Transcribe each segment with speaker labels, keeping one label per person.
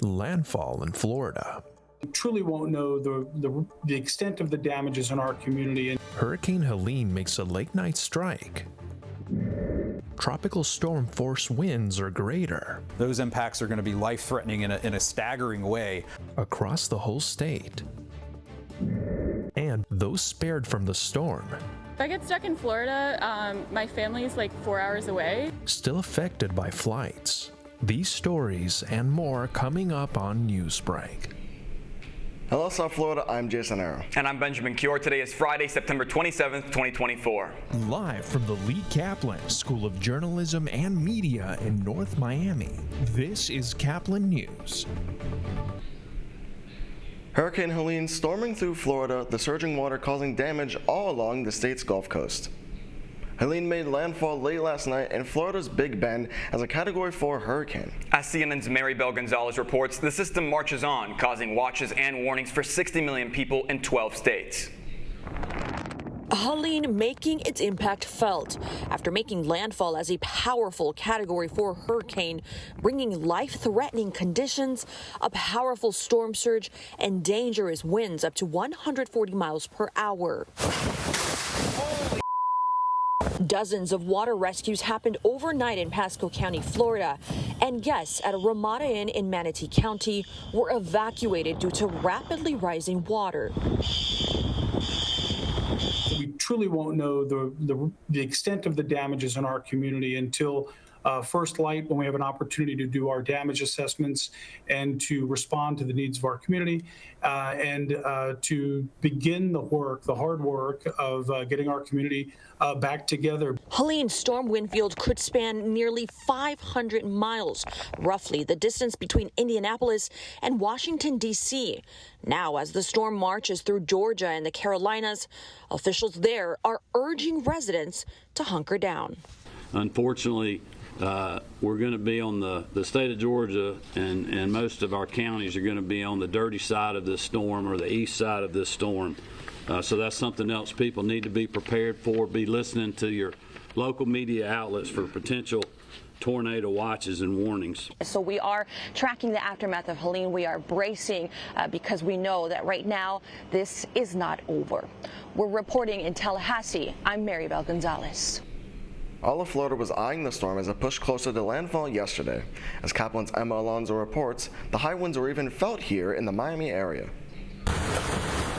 Speaker 1: Landfall in Florida.
Speaker 2: We truly won't know the extent of the damages in our community.
Speaker 1: Hurricane Helene makes a late-night strike. Tropical storm force winds are greater.
Speaker 3: Those impacts are going to be life-threatening in a staggering way
Speaker 1: across the whole state. And those spared from the storm,
Speaker 4: if I get stuck in Florida, my family is like 4 hours away.
Speaker 1: Still affected by flights. These stories and more coming up on Newsbreak.
Speaker 5: Hello, South Florida. I'm Jason Arrow.
Speaker 6: And I'm Benjamin Cure. Today is Friday, September 27th, 2024.
Speaker 1: Live from the Lee Caplin School of Journalism and Media in North Miami, this is Caplin News.
Speaker 5: Hurricane Helene storming through Florida, the surging water causing damage all along the state's Gulf Coast. Helene made landfall late last night in Florida's Big Bend as a Category 4 hurricane.
Speaker 6: As CNN's Maribel Gonzalez reports, the system marches on, causing watches and warnings for 60 million people in 12 states.
Speaker 7: Helene making its impact felt after making landfall as a powerful Category 4 hurricane, bringing life-threatening conditions, a powerful storm surge, and dangerous winds up to 140 miles per hour. Dozens of water rescues happened overnight in Pasco County, Florida, and guests at a Ramada Inn in Manatee County were evacuated due to rapidly rising water.
Speaker 2: We truly won't know the extent of the damages in our community until first light, when we have an opportunity to do our damage assessments and to respond to the needs of our community and to begin the hard work of getting our community back together.
Speaker 7: Helene's storm wind field could span nearly 500 miles, roughly the distance between Indianapolis and Washington, D.C. Now, as the storm marches through Georgia and the Carolinas, officials there are urging residents to hunker down.
Speaker 8: Unfortunately, we're going to be on the state of Georgia, and most of our counties are going to be on the dirty side of this storm or the east side of this storm. So that's something else people need to be prepared for. Be listening to your local media outlets for potential tornado watches and warnings.
Speaker 7: So we are tracking the aftermath of Helene. We are bracing because we know that right now this is not over. We're reporting in Tallahassee. I'm Maribel Gonzalez.
Speaker 5: All of Florida was eyeing the storm as it pushed closer to landfall yesterday. As Caplin's Emma Alonso reports, the high winds were even felt here in the Miami area.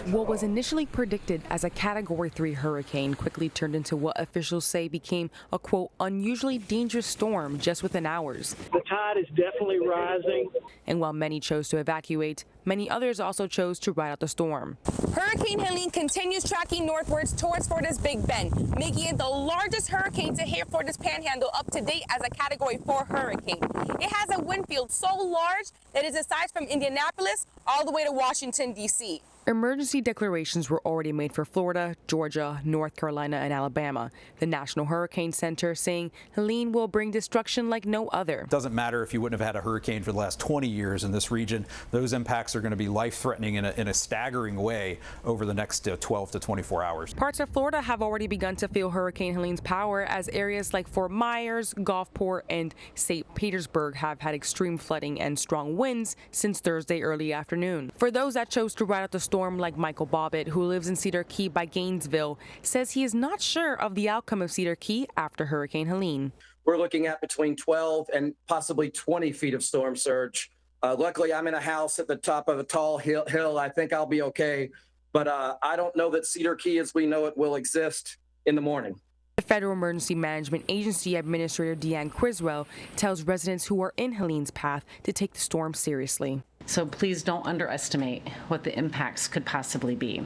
Speaker 9: What was initially predicted as a Category 3 hurricane quickly turned into what officials say became a, quote, unusually dangerous storm just within hours.
Speaker 10: The tide is definitely rising.
Speaker 9: And while many chose to evacuate, many others also chose to ride out the storm.
Speaker 11: Hurricane Helene continues tracking northwards towards Florida's Big Bend, making it the largest hurricane to hit Florida's Panhandle up to date as a Category 4 hurricane. It has a wind field so large that it is the size from Indianapolis all the way to Washington, D.C.
Speaker 9: Emergency declarations were already made for Florida, Georgia, North Carolina, and Alabama. The National Hurricane Center saying Helene will bring destruction like no other.
Speaker 3: It doesn't matter if you wouldn't have had a hurricane for the last 20 years in this region. Those impacts are going to be life-threatening in a staggering way over the next 12 to 24 hours.
Speaker 9: Parts of Florida have already begun to feel Hurricane Helene's power as areas like Fort Myers, Gulfport, and St. Petersburg have had extreme flooding and strong winds since Thursday early afternoon. For those that chose to ride out the storm, like Michael Bobbitt, who lives in Cedar Key by Gainesville, says he is not sure of the outcome of Cedar Key after Hurricane Helene.
Speaker 12: We're looking at between 12 and possibly 20 feet of storm surge. Luckily, I'm in a house at the top of a tall hill. I think I'll be okay. But I don't know that Cedar Key as we know it will exist in the morning.
Speaker 9: The Federal Emergency Management Agency Administrator Deanne Criswell tells residents who are in Helene's path to take the storm seriously.
Speaker 13: So please don't underestimate what the impacts could possibly be.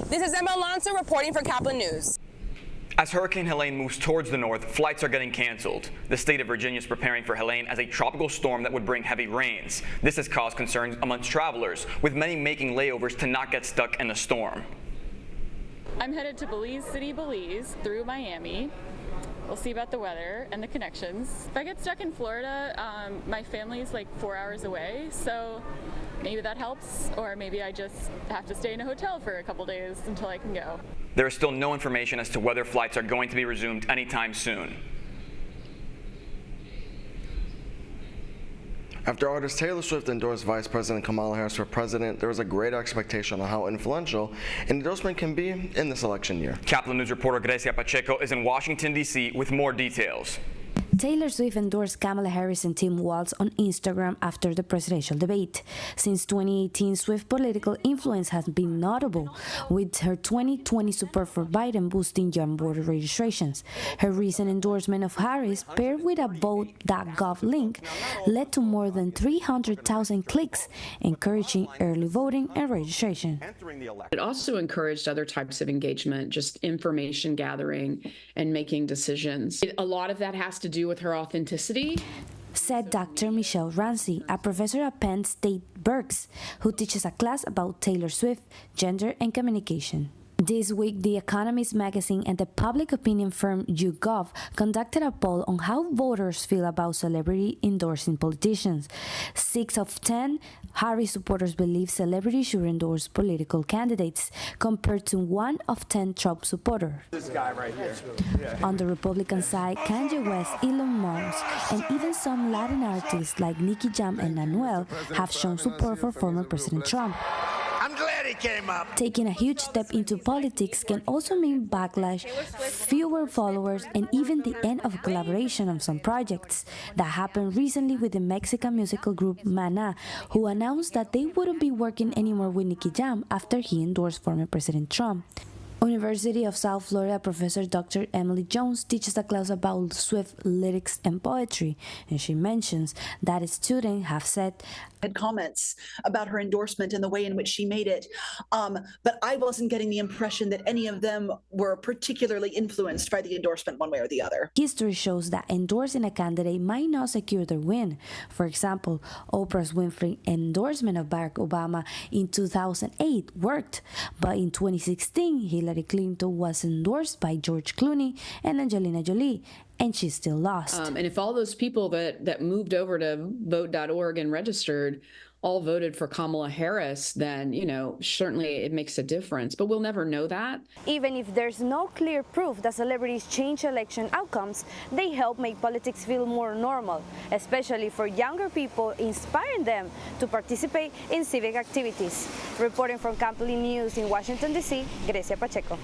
Speaker 11: This is Emma Alonso reporting for Caplin News.
Speaker 6: As Hurricane Helene moves towards the north, flights are getting canceled. The state of Virginia is preparing for Helene as a tropical storm that would bring heavy rains. This has caused concerns amongst travelers, with many making layovers to not get stuck in the storm.
Speaker 4: I'm headed to Belize City, Belize, through Miami. We'll see about the weather and the connections. If I get stuck in Florida, my family is like 4 hours away, so maybe that helps, or maybe I just have to stay in a hotel for a couple days until I can go.
Speaker 6: There is still no information as to whether flights are going to be resumed anytime soon.
Speaker 5: After artist Taylor Swift endorsed Vice President Kamala Harris for president, there was a great expectation on how influential an endorsement can be in this election year.
Speaker 6: Caplin News reporter Grecia Pacheco is in Washington, D.C. with more details.
Speaker 14: Taylor Swift endorsed Kamala Harris and Tim Walz on Instagram after the presidential debate. Since 2018, Swift's political influence has been notable, with her 2020 support for Biden boosting young voter registrations. Her recent endorsement of Harris, paired with a vote.gov link, led to more than 300,000 clicks, encouraging early voting and registration.
Speaker 15: It also encouraged other types of engagement, just information gathering and making decisions. A lot of that has to do with her authenticity,
Speaker 14: said Dr. Michelle Ramsey, a professor at Penn State Berks, who teaches a class about Taylor Swift, gender, and communication. This week, The Economist magazine and the public opinion firm YouGov conducted a poll on how voters feel about celebrity endorsing politicians. 6 of 10 Harris supporters believe celebrities should endorse political candidates, compared to 1 of 10 Trump supporters.
Speaker 16: This guy right here.
Speaker 14: On the Republican side, Kanye West, Elon Musk, and even some Latin artists like Nicky Jam and Anuel have shown support for former President Trump.
Speaker 16: I'm glad he came up.
Speaker 14: Taking a huge step into politics can also mean backlash, fewer followers, and even the end of collaboration on some projects. That happened recently with the Mexican musical group Maná, who announced that they wouldn't be working anymore with Nicky Jam after he endorsed former President Trump. University of South Florida professor Dr. Emily Jones teaches a class about Swift lyrics and poetry, and she mentions that students have said
Speaker 17: comments about her endorsement and the way in which she made it, but I wasn't getting the impression that any of them were particularly influenced by the endorsement one way or the other.
Speaker 14: History shows that endorsing a candidate might not secure their win. For example, Oprah Winfrey's endorsement of Barack Obama in 2008 worked, but in 2016, Hillary Clinton was endorsed by George Clooney and Angelina Jolie, and she still lost.
Speaker 15: And if all those people that moved over to vote.org and registered all voted for Kamala Harris, then, certainly it makes a difference. But we'll never know that.
Speaker 18: Even if there's no clear proof that celebrities change election outcomes, they help make politics feel more normal, especially for younger people, inspiring them to participate in civic activities. Reporting from Caplin News in Washington, D.C., Grecia Pacheco.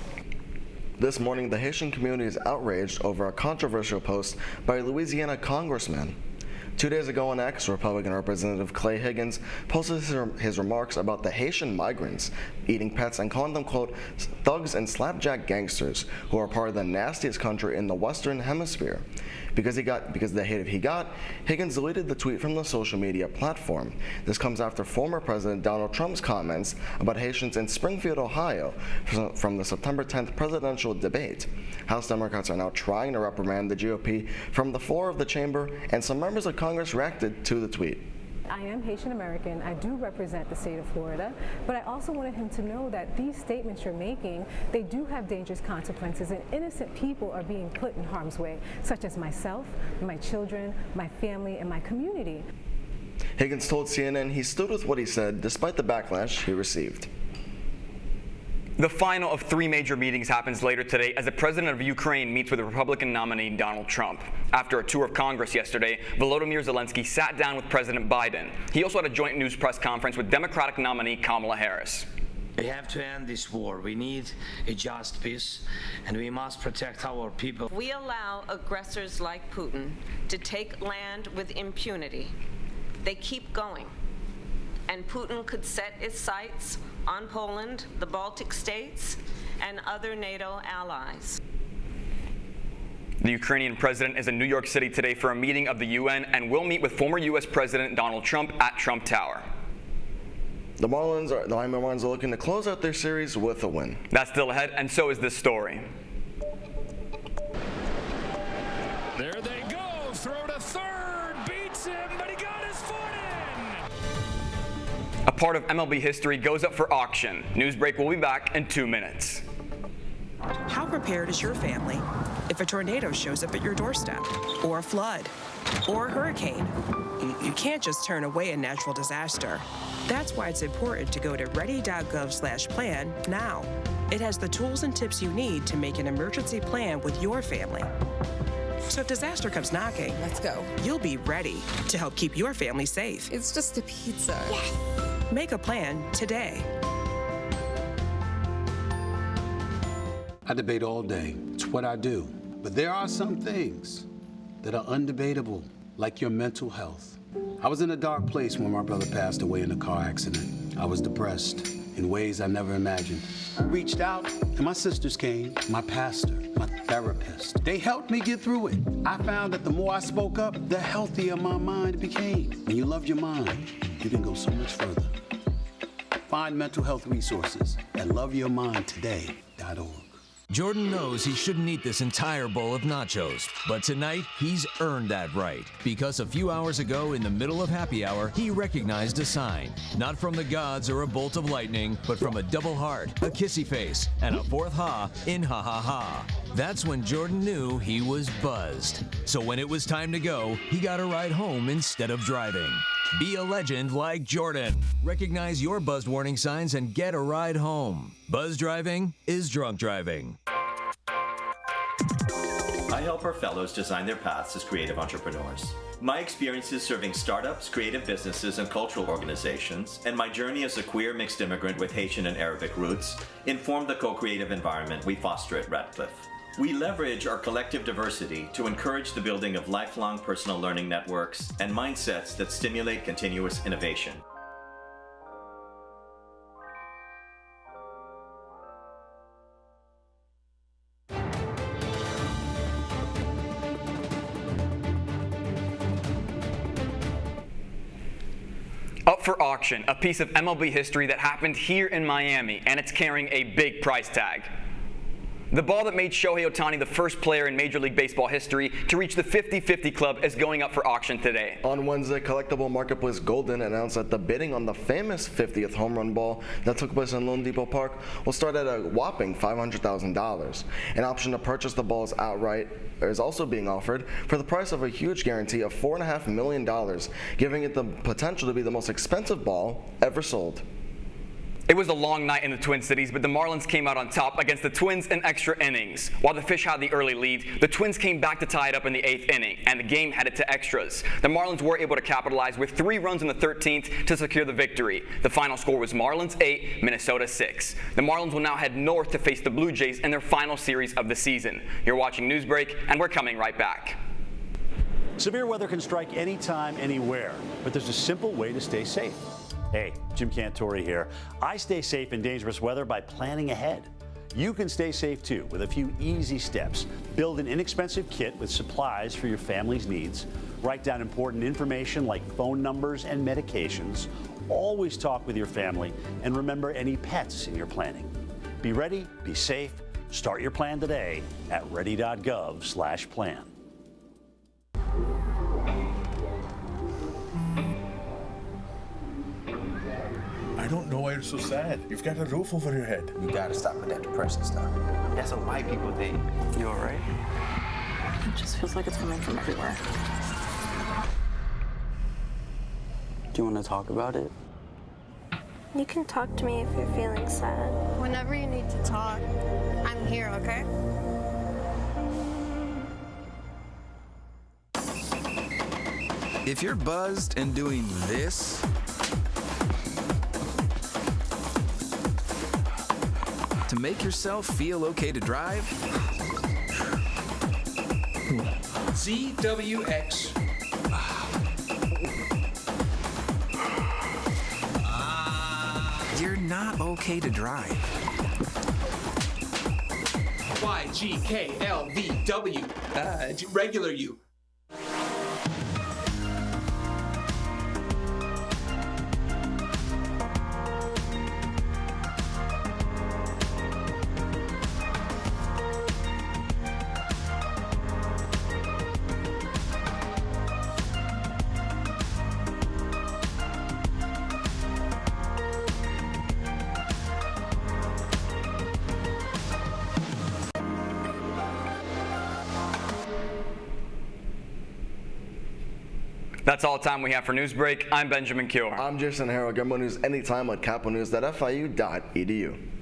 Speaker 5: This morning, the Haitian community is outraged over a controversial post by a Louisiana congressman. 2 days ago on X, Republican Representative Clay Higgins posted his remarks about the Haitian migrants eating pets and calling them, quote, thugs and slapjack gangsters who are part of the nastiest country in the Western Hemisphere. Because of the hate he got, Higgins deleted the tweet from the social media platform. This comes after former President Donald Trump's comments about Haitians in Springfield, Ohio, from the September 10th presidential debate. House Democrats are now trying to reprimand the GOP from the floor of the chamber, and some members of Congress reacted to the tweet.
Speaker 19: I am Haitian American. I do represent the state of Florida, but I also wanted him to know that these statements you're making, they do have dangerous consequences, and innocent people are being put in harm's way, such as myself, my children, my family, and my community.
Speaker 5: Higgins told CNN he stood with what he said despite the backlash he received.
Speaker 6: The final of 3 major meetings happens later today as the president of Ukraine meets with the Republican nominee Donald Trump. After a tour of Congress yesterday, Volodymyr Zelensky sat down with President Biden. He also had a joint news press conference with Democratic nominee Kamala Harris.
Speaker 20: We have to end this war. We need a just peace, and we must protect our people.
Speaker 21: We allow aggressors like Putin to take land with impunity. They keep going, and Putin could set its sights on Poland, the Baltic states, and other NATO allies.
Speaker 6: The Ukrainian president is in New York City today for a meeting of the UN and will meet with former U.S. President Donald Trump at Trump Tower.
Speaker 5: The Miami Marlins are looking to close out their series with a win.
Speaker 6: That's still ahead, and so is this story.
Speaker 1: There they go, throw to third, beats him, but he got his foot in.
Speaker 6: A part of MLB history goes up for auction. Newsbreak will be back in 2 minutes.
Speaker 22: How prepared is your family if a tornado shows up at your doorstep, or a flood, or a hurricane? You can't just turn away a natural disaster. That's why it's important to go to ready.gov/plan now. It has the tools and tips you need to make an emergency plan with your family. So if disaster comes knocking,
Speaker 11: Let's go.
Speaker 22: you'll be ready to help keep your family safe.
Speaker 11: It's just a pizza.
Speaker 22: Make a plan today.
Speaker 2: I debate all day. It's what I do. But there are some things that are undebatable, like your mental health. I was in a dark place when my brother passed away in a car accident. I was depressed in ways I never imagined. I reached out, and my sisters came, my pastor, my therapist. They helped me get through it. I found that the more I spoke up, the healthier my mind became. When you love your mind, you can go so much further. Find mental health resources at loveyourmindtoday.org.
Speaker 8: Jordan knows he shouldn't eat this entire bowl of nachos, but tonight he's earned that right because a few hours ago in the middle of happy hour, he recognized a sign, not from the gods or a bolt of lightning, but from a double heart, a kissy face, and a fourth ha in ha ha ha. That's when Jordan knew he was buzzed. So when it was time to go, he got a ride home instead of driving. Be a legend like Jordan. Recognize your buzzed warning signs and get a ride home. Buzz driving is drunk driving.
Speaker 23: I help our fellows design their paths as creative entrepreneurs. My experiences serving startups, creative businesses, and cultural organizations, and my journey as a queer mixed immigrant with Haitian and Arabic roots, inform the co-creative environment we foster at Radcliffe. We leverage our collective diversity to encourage the building of lifelong personal learning networks and mindsets that stimulate continuous innovation.
Speaker 6: Up for auction, a piece of MLB history that happened here in Miami, and it's carrying a big price tag. The ball that made Shohei Ohtani the first player in Major League Baseball history to reach the 50-50 club is going up for auction today.
Speaker 5: On Wednesday, collectible marketplace Golden announced that the bidding on the famous 50th home run ball that took place in Lone Depot Park will start at a whopping $500,000. An option to purchase the balls outright is also being offered for the price of a huge guarantee of $4.5 million, giving it the potential to be the most expensive ball ever sold.
Speaker 6: It was a long night in the Twin Cities, but the Marlins came out on top against the Twins in extra innings. While the Fish had the early lead, the Twins came back to tie it up in the 8th inning, and the game headed to extras. The Marlins were able to capitalize with 3 runs in the 13th to secure the victory. The final score was Marlins 8, Minnesota 6. The Marlins will now head north to face the Blue Jays in their final series of the season. You're watching Newsbreak, and we're coming right back.
Speaker 24: Severe weather can strike anytime, anywhere, but there's a simple way to stay safe. Hey, Jim Cantori here. I stay safe in dangerous weather by planning ahead. You can stay safe too with a few easy steps. Build an inexpensive kit with supplies for your family's needs. Write down important information like phone numbers and medications. Always talk with your family and remember any pets in your planning. Be ready, be safe. Start your plan today at ready.gov/plan.
Speaker 25: I don't know why you're so sad. You've got a roof over your head.
Speaker 26: You gotta stop with that depression stuff. That's what white people think. You all right?
Speaker 27: It just feels like it's coming from everywhere.
Speaker 28: Do you want to talk about it?
Speaker 29: You can talk to me if you're feeling sad.
Speaker 30: Whenever you need to talk, I'm here, okay?
Speaker 31: If you're buzzed and doing this, to make yourself feel okay to drive,
Speaker 32: ZWX.
Speaker 31: you're not okay to drive.
Speaker 32: YGKLVW. Regular you.
Speaker 6: That's all the time we have for Newsbreak. I'm Benjamin Cure.
Speaker 5: I'm Jason Harrell. Get more news anytime at caplinnews.fiu.edu.